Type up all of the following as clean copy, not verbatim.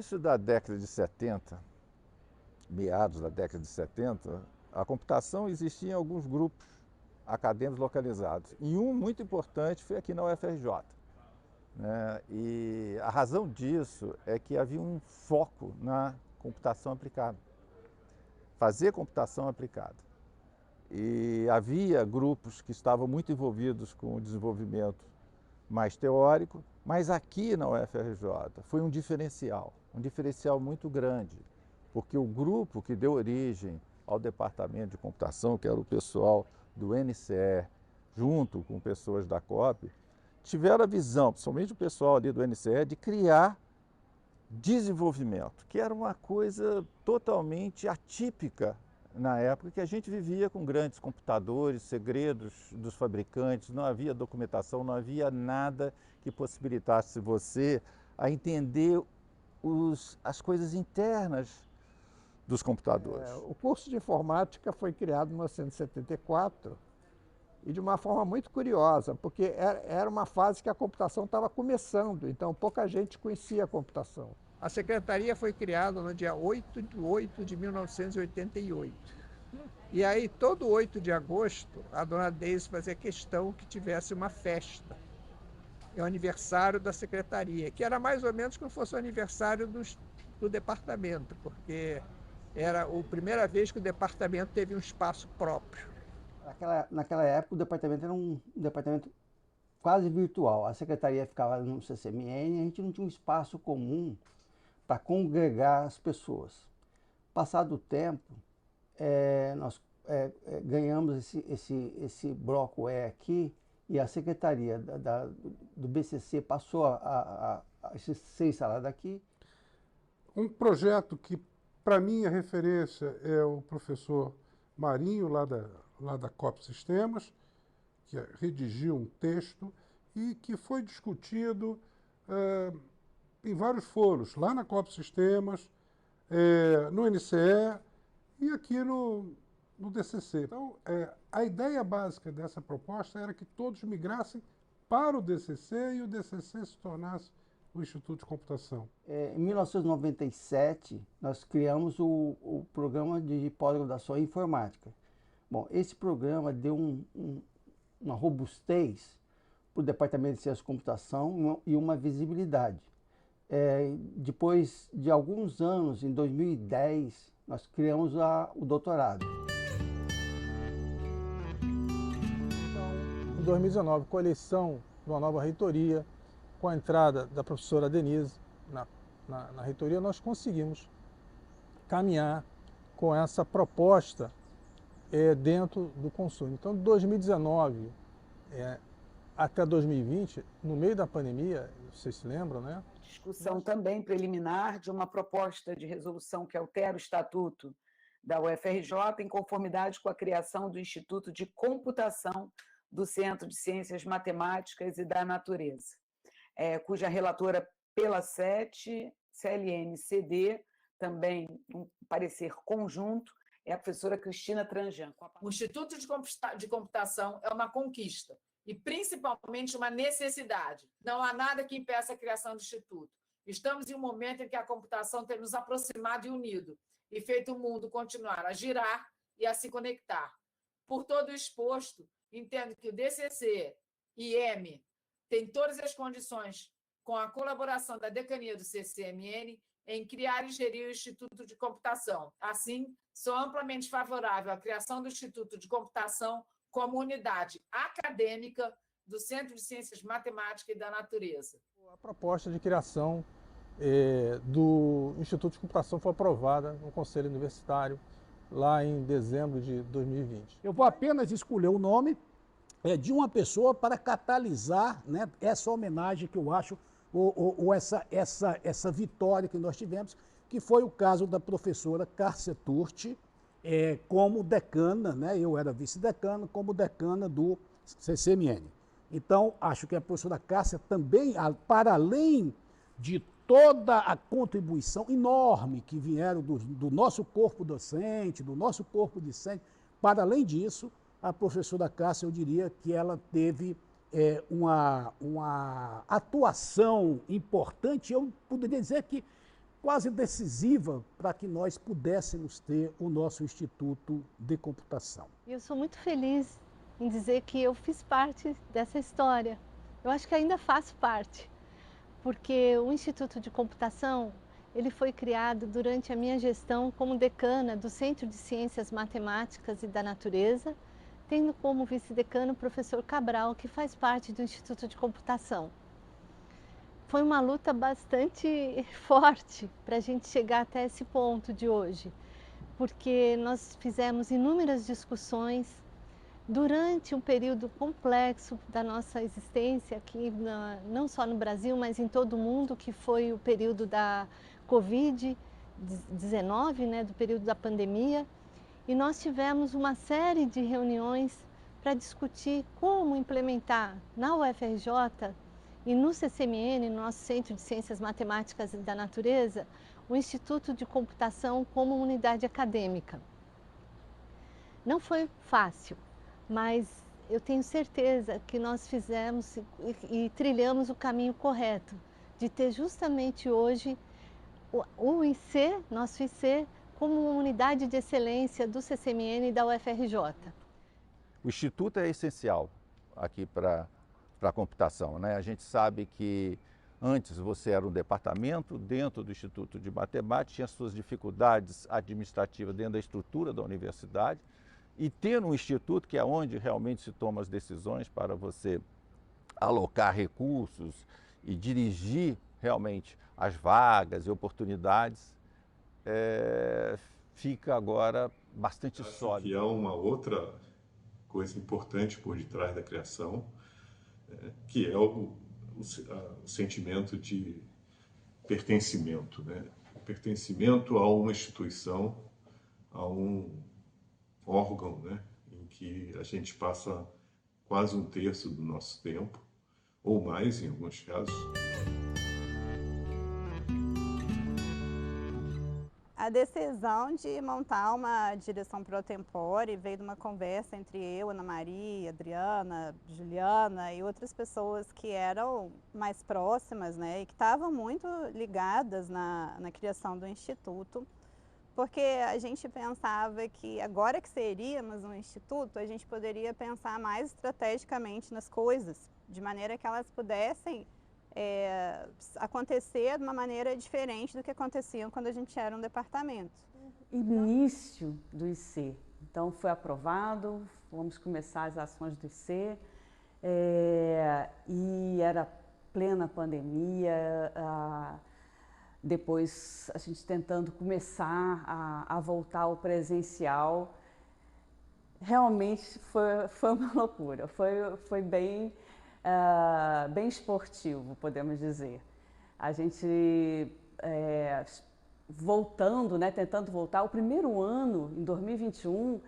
início da década de 70, meados da década de 70, a computação existia em alguns grupos acadêmicos localizados. E um muito importante foi aqui na UFRJ. Né? E a razão disso é que havia um foco na computação aplicada, fazer computação aplicada. E havia grupos que estavam muito envolvidos com o desenvolvimento mais teórico, mas aqui na UFRJ foi um diferencial muito grande, porque o grupo que deu origem ao departamento de computação, que era o pessoal do NCE, junto com pessoas da COP, tiveram a visão, principalmente o pessoal ali do NCE, de criar desenvolvimento, que era uma coisa totalmente atípica na época, que a gente vivia com grandes computadores, segredos dos fabricantes, não havia documentação, não havia nada que possibilitasse você a entender as coisas internas dos computadores. O curso de informática foi criado em 1974 e de uma forma muito curiosa, porque era uma fase que a computação estava começando, então pouca gente conhecia a computação. A secretaria foi criada no dia 8 de 8 de 1988. E aí, todo 8 de agosto, a dona Deise fazia questão que tivesse uma festa. É o aniversário da secretaria, que era mais ou menos como fosse o aniversário do departamento, porque era a primeira vez que o departamento teve um espaço próprio. Naquela época, o departamento era um departamento quase virtual. A secretaria ficava no CCMN e a gente não tinha um espaço comum para congregar as pessoas. Passado o tempo, nós ganhamos esse bloco E aqui e a secretaria do BCC passou a ser instalada aqui. Um projeto que, para mim, a referência é o professor Marinho, lá da COP Sistemas, que redigiu um texto e que foi discutido em vários foros, lá na COP Sistemas, no NCE e aqui no DCC. Então, a ideia básica dessa proposta era que todos migrassem para o DCC e o DCC se tornasse o Instituto de Computação. Em 1997, nós criamos o programa de pós-graduação em informática. Bom, esse programa deu uma robustez para o Departamento de Ciência da Computação e uma visibilidade. Depois de alguns anos, em 2010, nós criamos o doutorado. Em 2019, com a eleição de uma nova reitoria, com a entrada da professora Denise na reitoria, nós conseguimos caminhar com essa proposta dentro do consumo. Então, de 2019 até 2020, no meio da pandemia, vocês se lembram, né? Discussão também preliminar de uma proposta de resolução que altera o estatuto da UFRJ em conformidade com a criação do Instituto de Computação do Centro de Ciências Matemáticas e da Natureza, cuja relatora pela CLN-CD, também um parecer conjunto, é a professora Cristina Tranjan. O Instituto de Computação é uma conquista e, principalmente, uma necessidade. Não há nada que impeça a criação do Instituto. Estamos em um momento em que a computação tem nos aproximado e unido e feito o mundo continuar a girar e a se conectar. Por todo o exposto, entendo que o DCC e IEM têm todas as condições, com a colaboração da decania do CCMN, em criar e gerir o Instituto de Computação. Assim, sou amplamente favorável à criação do Instituto de Computação como unidade acadêmica do Centro de Ciências Matemáticas e da Natureza. A proposta de criação do Instituto de Computação foi aprovada no Conselho Universitário lá em dezembro de 2020. Eu vou apenas escolher o nome de uma pessoa para catalisar, né, essa homenagem que eu acho, ou essa vitória que nós tivemos, que foi o caso da professora Cássia Turti, como decana, né, eu era vice-decana, como decana do CCMN. Então, acho que a professora Cássia também, para além de toda a contribuição enorme que vieram do nosso corpo docente, do nosso corpo discente, para além disso, a professora Cássia, eu diria que ela teve uma atuação importante. Eu poderia dizer que quase decisiva para que nós pudéssemos ter o nosso Instituto de Computação. Eu sou muito feliz em dizer que eu fiz parte dessa história. Eu acho que ainda faço parte, porque o Instituto de Computação, ele foi criado durante a minha gestão como decana do Centro de Ciências Matemáticas e da Natureza, tendo como vice-decano o professor Cabral, que faz parte do Instituto de Computação. Foi uma luta bastante forte para a gente chegar até esse ponto de hoje, porque nós fizemos inúmeras discussões durante um período complexo da nossa existência, aqui não só no Brasil, mas em todo o mundo, que foi o período da Covid-19, né, do período da pandemia. E nós tivemos uma série de reuniões para discutir como implementar na UFRJ e no CCMN, no nosso Centro de Ciências Matemáticas e da Natureza, o Instituto de Computação como unidade acadêmica. Não foi fácil, mas eu tenho certeza que nós fizemos e trilhamos o caminho correto, de ter justamente hoje o IC, nosso IC, como uma unidade de excelência do CCMN e da UFRJ. O Instituto é essencial aqui para a computação, né? A gente sabe que antes você era um departamento dentro do Instituto de Matemática, tinha suas dificuldades administrativas dentro da estrutura da universidade, e ter um instituto, que é onde realmente se tomam as decisões para você alocar recursos e dirigir realmente as vagas e oportunidades, fica agora bastante sólido. E há uma outra coisa importante por detrás da criação, que é o sentimento de pertencimento, né? O pertencimento a uma instituição, a um órgão, né, em que a gente passa quase um terço do nosso tempo, ou mais em alguns casos. A decisão de montar uma direção pro tempore veio de uma conversa entre eu, Ana Maria, Adriana, Juliana e outras pessoas que eram mais próximas, né, e que estavam muito ligadas na criação do Instituto, porque a gente pensava que agora que seríamos um instituto, a gente poderia pensar mais estrategicamente nas coisas, de maneira que elas pudessem acontecer de uma maneira diferente do que aconteciam quando a gente era um departamento. Início do IC, então foi aprovado, vamos começar as ações do IC, e era plena pandemia, depois a gente tentando começar a voltar ao presencial. Realmente foi uma loucura, foi bem esportivo, podemos dizer. A gente voltando, né, tentando voltar, o primeiro ano, em 2021,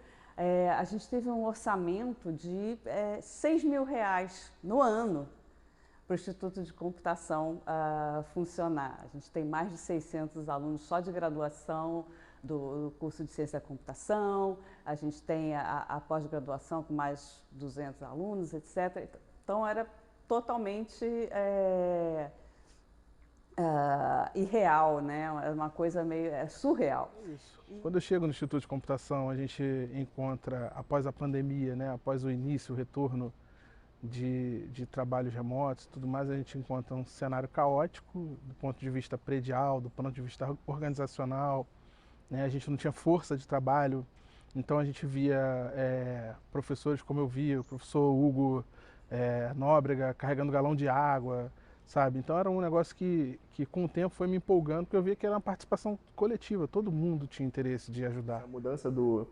a gente teve um orçamento de R$6 mil no ano para o Instituto de Computação funcionar. A gente tem mais de 600 alunos só de graduação do curso de Ciência da Computação, a gente tem a pós-graduação com mais 200 alunos, etc. Então era totalmente irreal, né? É uma coisa meio surreal. Isso. Quando eu chego no Instituto de Computação, a gente encontra, após a pandemia, né, após o início, o retorno de trabalhos remotos e tudo mais, a gente encontra um cenário caótico do ponto de vista predial, do ponto de vista organizacional, né? A gente não tinha força de trabalho, então a gente via professores como eu via, o professor Hugo Nóbrega carregando galão de água, sabe? Então era um negócio que com o tempo foi me empolgando, porque eu via que era uma participação coletiva, todo mundo tinha interesse de ajudar. A mudança do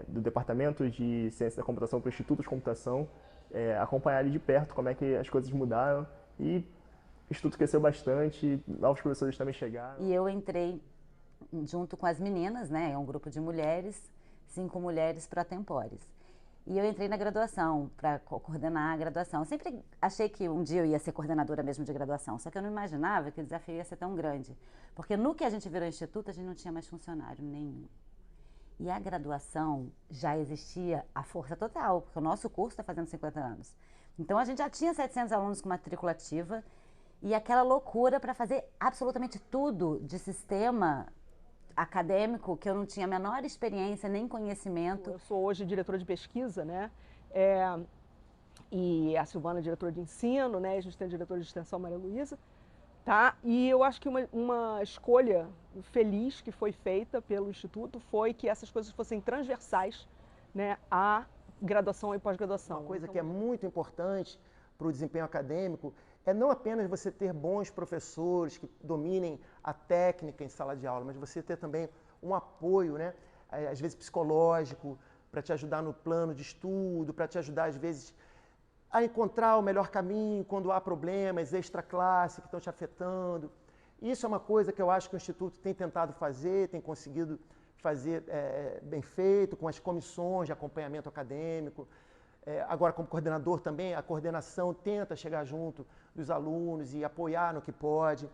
Departamento de Ciência da Computação para o Instituto de Computação, acompanhar ali de perto como é que as coisas mudaram, e o Instituto cresceu bastante, novos professores também chegaram. E eu entrei junto com as meninas, né, um grupo de mulheres, 5 mulheres pró-tempores. E eu entrei na graduação, para coordenar a graduação. Eu sempre achei que um dia eu ia ser coordenadora mesmo de graduação, só que eu não imaginava que o desafio ia ser tão grande. Porque no que a gente virou instituto, a gente não tinha mais funcionário nenhum. E a graduação já existia a força total, porque o nosso curso está fazendo 50 anos. Então a gente já tinha 700 alunos com matrícula ativa e aquela loucura para fazer absolutamente tudo de sistema acadêmico que eu não tinha a menor experiência nem conhecimento. Eu sou hoje diretora de pesquisa, né? E a Silvana é diretora de ensino, né? A gente tem a diretora de extensão, Maria Luísa, tá? E eu acho que uma escolha feliz que foi feita pelo Instituto foi que essas coisas fossem transversais, né, à graduação e pós-graduação. Uma coisa que é muito importante para o desempenho acadêmico é não apenas você ter bons professores que dominem a técnica em sala de aula, mas você ter também um apoio, né, às vezes psicológico, para te ajudar no plano de estudo, para te ajudar, às vezes, a encontrar o melhor caminho quando há problemas extra-classe que estão te afetando. Isso é uma coisa que eu acho que o Instituto tem tentado fazer, tem conseguido fazer bem feito, com as comissões de acompanhamento acadêmico. Agora, como coordenador também, a coordenação tenta chegar junto dos alunos e apoiar no que pode.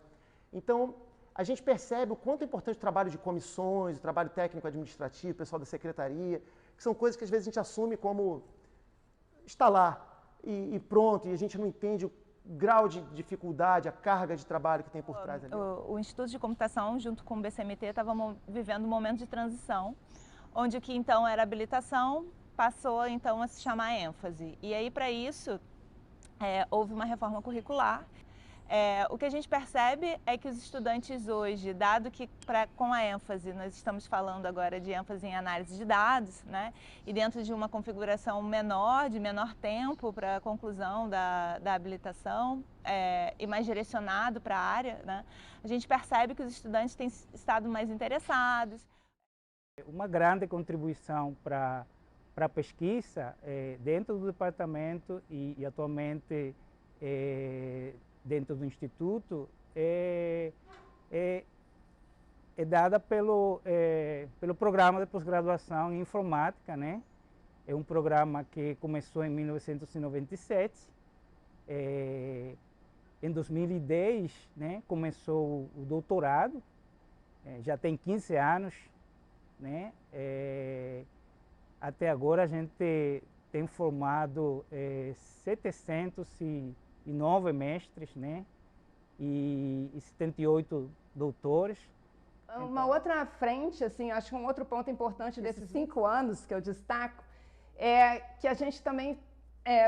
Então, a gente percebe o quanto é importante o trabalho de comissões, o trabalho técnico-administrativo, o pessoal da secretaria, que são coisas que às vezes a gente assume como está lá e pronto, e a gente não entende o grau de dificuldade, a carga de trabalho que tem por trás ali. O Instituto de Computação, junto com o BCMT, estava vivendo um momento de transição, onde o que então era habilitação passou então a se chamar ênfase. E aí, para isso, houve uma reforma curricular. O que a gente percebe é que os estudantes hoje, dado que com a ênfase, nós estamos falando agora de ênfase em análise de dados, né, e dentro de uma configuração menor, de menor tempo para a conclusão da habilitação e mais direcionado para a área, né, a gente percebe que os estudantes têm estado mais interessados. Uma grande contribuição para a pesquisa dentro do departamento e atualmente dentro do Instituto é dada pelo programa de pós-graduação em informática, né? É um programa que começou em 1997. Em 2010, né, começou o doutorado, já tem 15 anos, né? Até agora a gente tem formado 709 mestres, né, e 78 doutores. Uma outra frente, assim, acho que um outro ponto importante desses 5 anos que eu destaco é que a gente também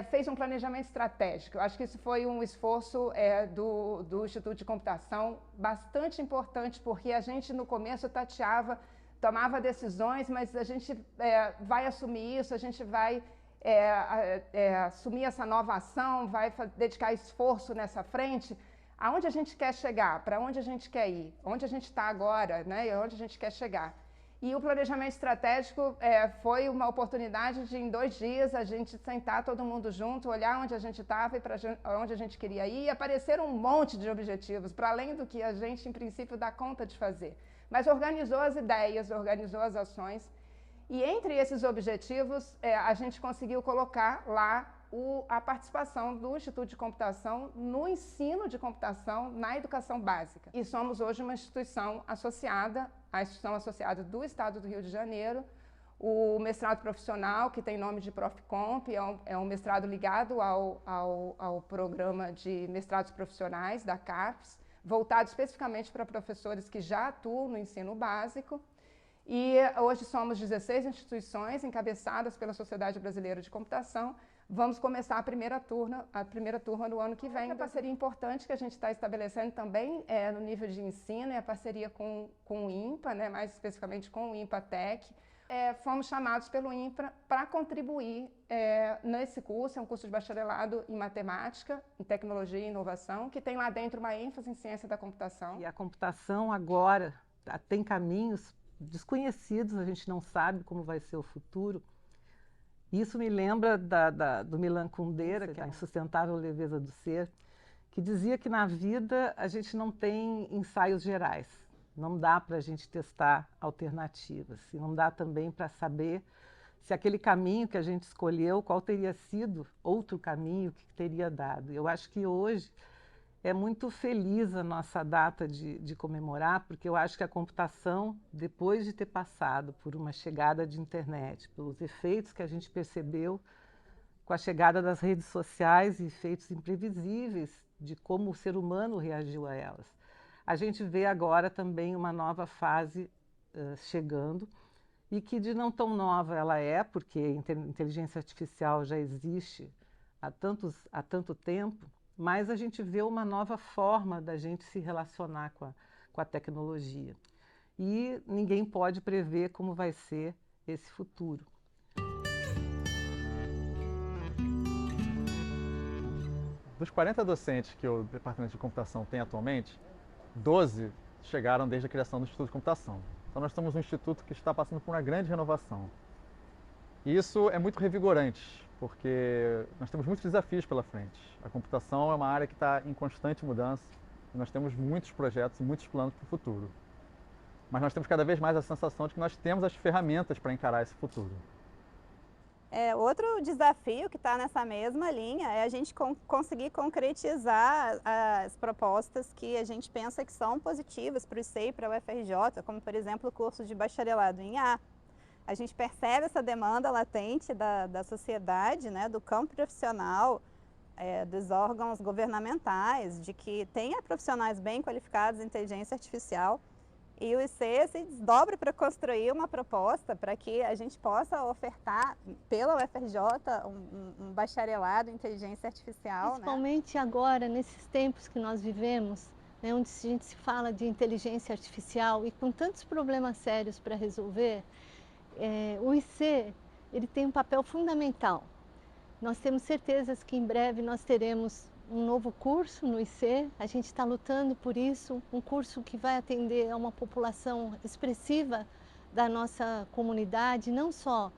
fez um planejamento estratégico. Eu acho que isso foi um esforço do Instituto de Computação bastante importante, porque a gente no começo tateava, tomava decisões, mas a gente vai assumir isso, a gente vai assumir essa nova ação, vai dedicar esforço nessa frente. Aonde a gente quer chegar, para onde a gente quer ir, onde a gente está agora, né, e onde a gente quer chegar. E o planejamento estratégico foi uma oportunidade de, em 2 dias, a gente sentar todo mundo junto, olhar onde a gente estava e para onde a gente queria ir, e apareceram um monte de objetivos, para além do que a gente, em princípio, dá conta de fazer. Mas organizou as ideias, organizou as ações, e entre esses objetivos, a gente conseguiu colocar lá a participação do Instituto de Computação no ensino de computação na educação básica. E somos hoje uma instituição associada, a instituição associada do Estado do Rio de Janeiro. O mestrado profissional, que tem nome de Profcomp, é um mestrado ligado ao programa de mestrados profissionais da CAPES, voltado especificamente para professores que já atuam no ensino básico. E hoje somos 16 instituições encabeçadas pela Sociedade Brasileira de Computação. Vamos começar a primeira turma no ano que vem. Outra parceria importante que a gente está estabelecendo também no nível de ensino é a parceria com o INPA, né, mais especificamente com o INPA-TEC. Fomos chamados pelo INPA para contribuir nesse curso, é um curso de bacharelado em matemática, em tecnologia e inovação, que tem lá dentro uma ênfase em ciência da computação. E a computação agora tem caminhos desconhecidos, a gente não sabe como vai ser o futuro. Isso me lembra do Milan Kundera, que é a Insustentável Leveza do Ser, que dizia que na vida a gente não tem ensaios gerais, não dá para a gente testar alternativas, e não dá também para saber se aquele caminho que a gente escolheu, qual teria sido outro caminho que teria dado. Eu acho que hoje é muito feliz a nossa data de comemorar, porque eu acho que a computação, depois de ter passado por uma chegada de internet, pelos efeitos que a gente percebeu com a chegada das redes sociais e efeitos imprevisíveis de como o ser humano reagiu a elas. A gente vê agora também uma nova fase chegando, e que de não tão nova ela é, porque inteligência artificial já existe há tanto tempo, mas a gente vê uma nova forma da gente se relacionar com a tecnologia. E ninguém pode prever como vai ser esse futuro. Dos 40 docentes que o Departamento de Computação tem atualmente, 12 chegaram desde a criação do Instituto de Computação. Então nós somos um instituto que está passando por uma grande renovação. E isso é muito revigorante, porque nós temos muitos desafios pela frente. A computação é uma área que está em constante mudança, e nós temos muitos projetos e muitos planos para o futuro. Mas nós temos cada vez mais a sensação de que nós temos as ferramentas para encarar esse futuro. Outro desafio que está nessa mesma linha é a gente conseguir concretizar as propostas que a gente pensa que são positivas para o IC e para o UFRJ, como, por exemplo, o curso de bacharelado em IA. A gente percebe essa demanda latente da sociedade, né, do campo profissional, dos órgãos governamentais, de que tenha profissionais bem qualificados em inteligência artificial. E o IC se desdobra para construir uma proposta para que a gente possa ofertar pela UFRJ um bacharelado em inteligência artificial. Principalmente agora, nesses tempos que nós vivemos, né, onde a gente se fala de inteligência artificial e com tantos problemas sérios para resolver, o IC ele tem um papel fundamental. Nós temos certezas que em breve nós teremos um novo curso no IC, a gente está lutando por isso, um curso que vai atender a uma população expressiva da nossa comunidade, não só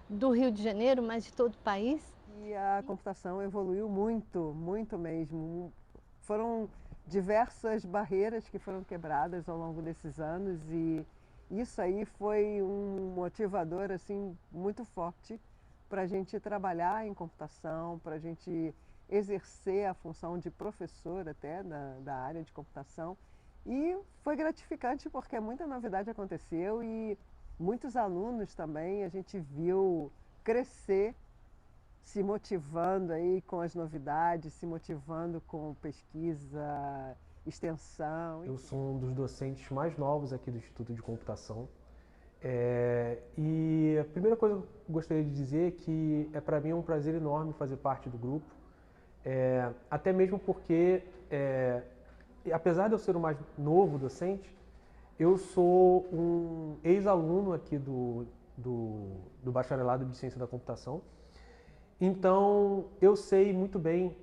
do Rio de Janeiro, mas de todo o país. E a computação evoluiu muito, muito mesmo. Foram diversas barreiras que foram quebradas ao longo desses anos e isso aí foi um motivador assim, muito forte para a gente trabalhar em computação, para a gente exercer a função de professor até da área de computação e foi gratificante porque muita novidade aconteceu e muitos alunos também a gente viu crescer, se motivando aí com as novidades, se motivando com pesquisa, extensão. Eu sou um dos docentes mais novos aqui do Instituto de Computação e a primeira coisa que eu gostaria de dizer é que para mim é um prazer enorme fazer parte do grupo. Até mesmo porque, apesar de eu ser o mais novo docente, eu sou um ex-aluno aqui do bacharelado de Ciência da Computação. Então, eu sei muito bem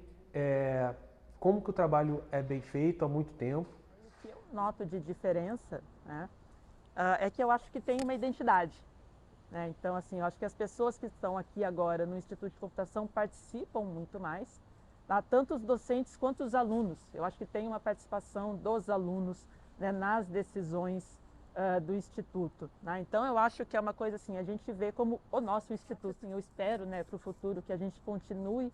como que o trabalho é bem feito há muito tempo. O que eu noto de diferença, né, é que eu acho que tem uma identidade. Né? Então, assim, eu acho que as pessoas que estão aqui agora no Instituto de Computação participam muito mais. Tanto os docentes quanto os alunos. Eu acho que tem uma participação dos alunos, né, nas decisões do Instituto. Né? Então, eu acho que é uma coisa assim, a gente vê como o nosso Instituto. Assim, eu espero, né, para o futuro que a gente continue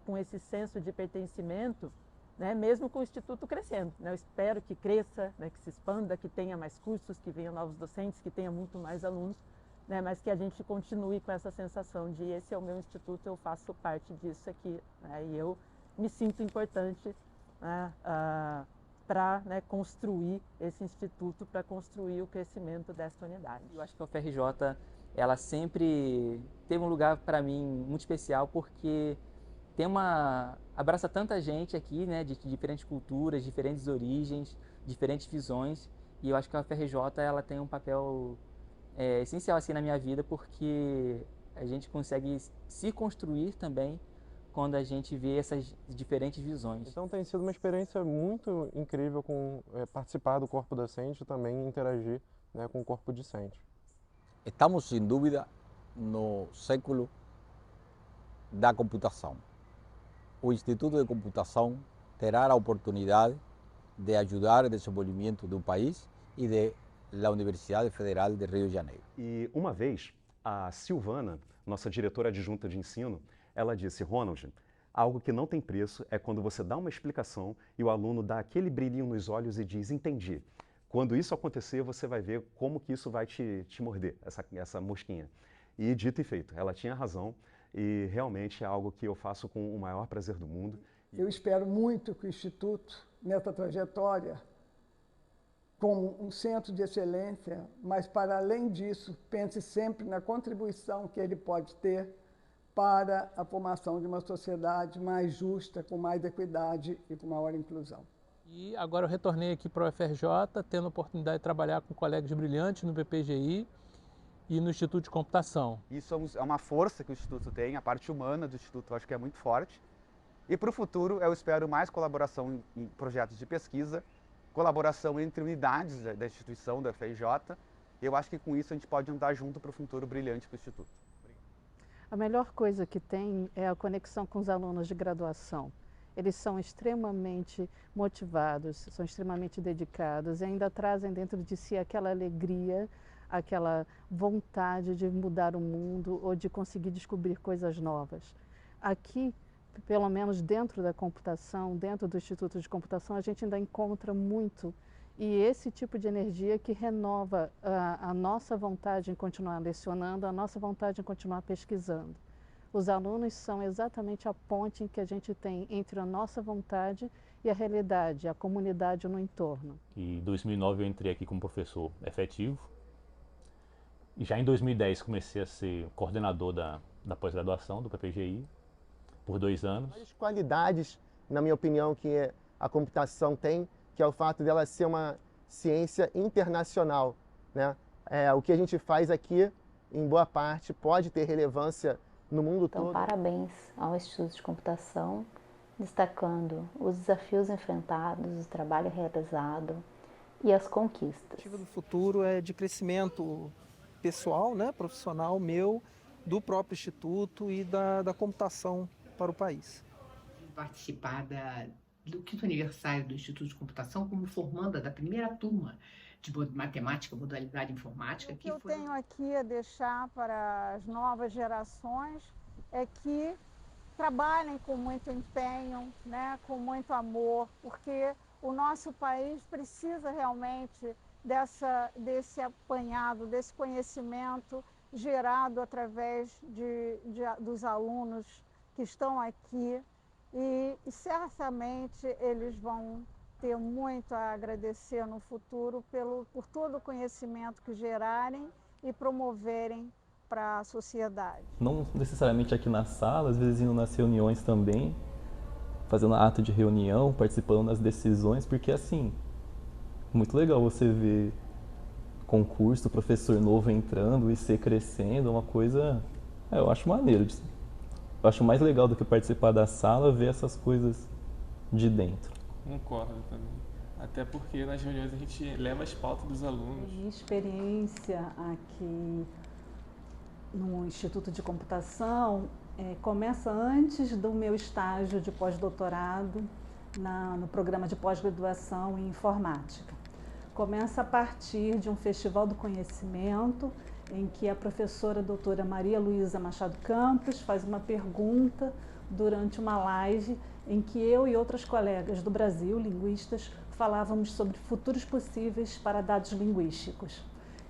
com esse senso de pertencimento, né, mesmo com o Instituto crescendo. Né? Eu espero que cresça, né, que se expanda, que tenha mais cursos, que venham novos docentes, que tenha muito mais alunos, né, mas que a gente continue com essa sensação de esse é o meu Instituto, eu faço parte disso aqui. Né, e eu me sinto importante, né, para, né, construir esse instituto, para construir o crescimento desta unidade. Eu acho que a UFRJ, ela sempre teve um lugar para mim muito especial porque abraça tanta gente aqui, né, de diferentes culturas, diferentes origens, diferentes visões, e eu acho que a UFRJ ela tem um papel essencial assim na minha vida porque a gente consegue se construir também quando a gente vê essas diferentes visões. Então tem sido uma experiência muito incrível participar do corpo docente e também interagir, né, com o corpo discente. Estamos, sem dúvida, no século da computação. O Instituto de Computação terá a oportunidade de ajudar o desenvolvimento do país e da Universidade Federal de Rio de Janeiro. E uma vez, a Silvana, nossa diretora adjunta de ensino, ela disse: Ronald, algo que não tem preço é quando você dá uma explicação e o aluno dá aquele brilhinho nos olhos e diz, entendi. Quando isso acontecer, você vai ver como que isso vai te morder, essa mosquinha. E dito e feito, ela tinha razão e realmente é algo que eu faço com o maior prazer do mundo Eu espero muito que o Instituto, nessa trajetória, como um centro de excelência, mas para além disso, pense sempre na contribuição que ele pode ter para a formação de uma sociedade mais justa, com mais equidade e com maior inclusão. E agora eu retornei aqui para o UFRJ, tendo a oportunidade de trabalhar com colegas brilhantes no BPGI e no Instituto de Computação. Isso é uma força que o Instituto tem, a parte humana do Instituto eu acho que é muito forte. E para o futuro eu espero mais colaboração em projetos de pesquisa, colaboração entre unidades da instituição, da UFRJ. Eu acho que com isso a gente pode andar junto para o futuro brilhante para o Instituto. A melhor coisa que tem é a conexão com os alunos de graduação. Eles são extremamente motivados, são extremamente dedicados e ainda trazem dentro de si aquela alegria, aquela vontade de mudar o mundo ou de conseguir descobrir coisas novas. Aqui, pelo menos dentro da computação, dentro do Instituto de Computação, a gente ainda encontra muito e esse tipo de energia que renova a nossa vontade em continuar lecionando, a nossa vontade em continuar pesquisando. Os alunos são exatamente a ponte que a gente tem entre a nossa vontade e a realidade, a comunidade no entorno. Em 2009 eu entrei aqui como professor efetivo e já em 2010 comecei a ser coordenador da pós-graduação do PPGI por 2 anos. As qualidades, na minha opinião, que a computação tem, que é o fato dela ser uma ciência internacional, né? O que a gente faz aqui, em boa parte, pode ter relevância no mundo todo. Então, parabéns ao Instituto de Computação, destacando os desafios enfrentados, o trabalho realizado e as conquistas. A perspectiva do futuro é de crescimento pessoal, né, profissional meu, do próprio Instituto e da computação para o país. Participar do 5º aniversário do Instituto de Computação como formanda da primeira turma de matemática, modalidade informática. O que eu tenho aqui a deixar para as novas gerações é que trabalhem com muito empenho, né, com muito amor, porque o nosso país precisa realmente desse apanhado, desse conhecimento gerado através dos alunos que estão aqui e certamente eles vão ter muito a agradecer no futuro por todo o conhecimento que gerarem e promoverem para a sociedade. Não necessariamente aqui na sala, às vezes indo nas reuniões também, fazendo ato de reunião, participando das decisões, porque assim, muito legal você ver concurso, professor novo entrando, e IC crescendo, uma coisa, eu acho maneiro. Eu acho mais legal do que participar da sala, ver essas coisas de dentro. Concordo também. Até porque nas reuniões a gente leva as pautas dos alunos. Minha experiência aqui no Instituto de Computação começa antes do meu estágio de pós-doutorado no programa de pós-graduação em informática. Começa a partir de um festival do conhecimento em que a professora doutora Maria Luísa Machado Campos faz uma pergunta durante uma live em que eu e outras colegas do Brasil, linguistas, falávamos sobre futuros possíveis para dados linguísticos.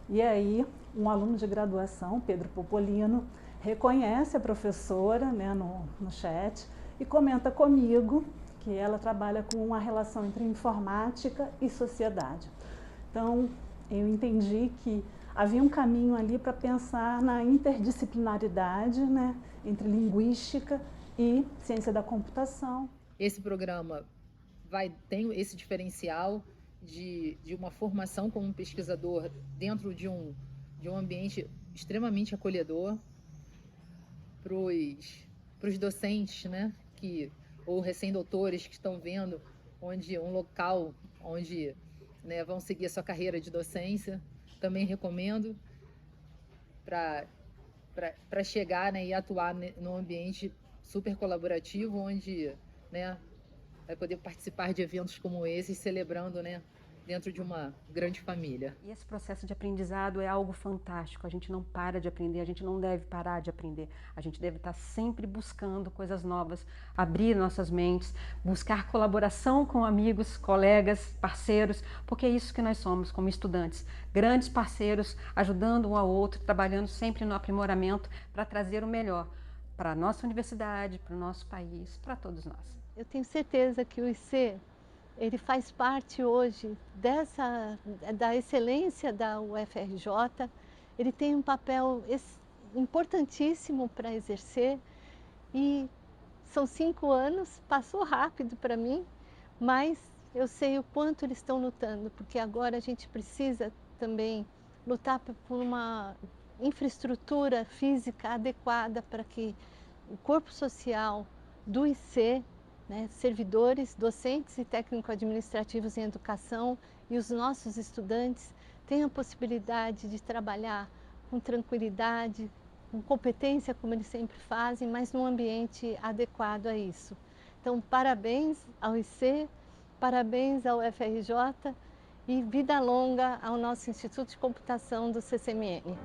E aí, um aluno de graduação, Pedro Popolino, reconhece a professora, né, no chat e comenta comigo que ela trabalha com uma relação entre informática e sociedade. Então, eu entendi que havia um caminho ali para pensar na interdisciplinaridade, né, entre linguística e ciência da computação. Esse programa tem esse diferencial de uma formação como pesquisador dentro de um ambiente extremamente acolhedor para os docentes, né, ou recém-doutores que estão vendo um local onde, né, vão seguir a sua carreira de docência. Também recomendo para chegar, né, e atuar num ambiente super colaborativo, onde, né, vai poder participar de eventos como esse, celebrando, né, dentro de uma grande família. E esse processo de aprendizado é algo fantástico. A gente não para de aprender, a gente não deve parar de aprender. A gente deve estar sempre buscando coisas novas, abrir nossas mentes, buscar colaboração com amigos, colegas, parceiros, porque é isso que nós somos como estudantes. Grandes parceiros, ajudando um ao outro, trabalhando sempre no aprimoramento para trazer o melhor para a nossa universidade, para o nosso país, para todos nós. Eu tenho certeza que o IC, ele faz parte hoje da excelência da UFRJ, ele tem um papel importantíssimo para exercer e são 5 anos, passou rápido para mim, mas eu sei o quanto eles estão lutando, porque agora a gente precisa também lutar por uma infraestrutura física adequada para que o corpo social do IC, né, servidores, docentes e técnico-administrativos em educação e os nossos estudantes tenham a possibilidade de trabalhar com tranquilidade, com competência, como eles sempre fazem, mas num ambiente adequado a isso. Então, parabéns ao IC, parabéns ao UFRJ e vida longa ao nosso Instituto de Computação do CCMN.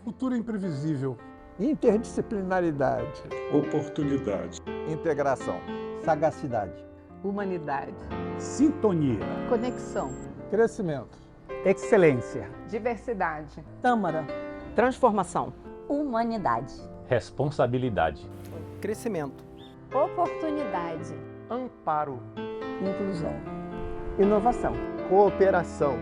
Futuro imprevisível. Interdisciplinaridade. Oportunidade. Integração. Sagacidade. Humanidade. Sintonia. Conexão. Crescimento. Excelência. Diversidade. Tâmara. Transformação. Humanidade. Responsabilidade. Crescimento. Oportunidade. Amparo. Inclusão. Inovação. Cooperação.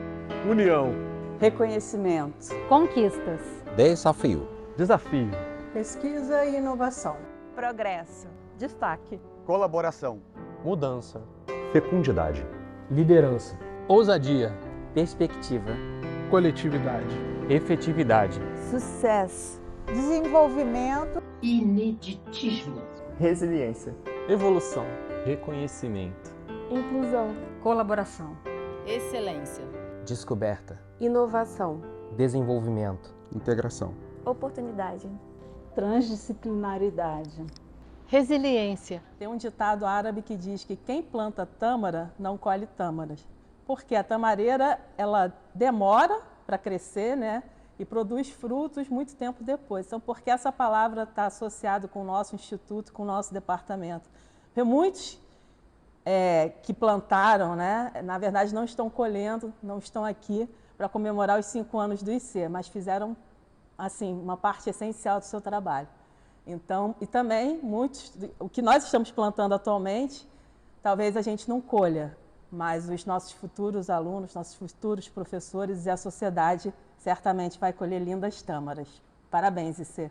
União. Reconhecimento. Conquistas. Desafio. Desafio. Pesquisa e inovação. Progresso. Destaque. Colaboração. Mudança. Fecundidade. Liderança. Ousadia. Perspectiva. Coletividade. Efetividade. Sucesso. Desenvolvimento. Ineditismo. Resiliência. Evolução. Reconhecimento. Inclusão. Colaboração. Excelência. Descoberta. Inovação. Desenvolvimento. Integração. Oportunidade. Transdisciplinaridade. Resiliência. Tem um ditado árabe que diz que quem planta tâmara não colhe tâmaras. Porque a tamareira, ela demora para crescer, né? E produz frutos muito tempo depois. Então, por que essa palavra está associada com o nosso instituto, com o nosso departamento? Porque muitos que plantaram, né? Na verdade, não estão colhendo, não estão aqui para comemorar os 5 anos do IC, mas fizeram, assim, uma parte essencial do seu trabalho. Então, e também, o que nós estamos plantando atualmente, talvez a gente não colha, mas os nossos futuros alunos, nossos futuros professores e a sociedade certamente vai colher lindas tâmaras. Parabéns, IC.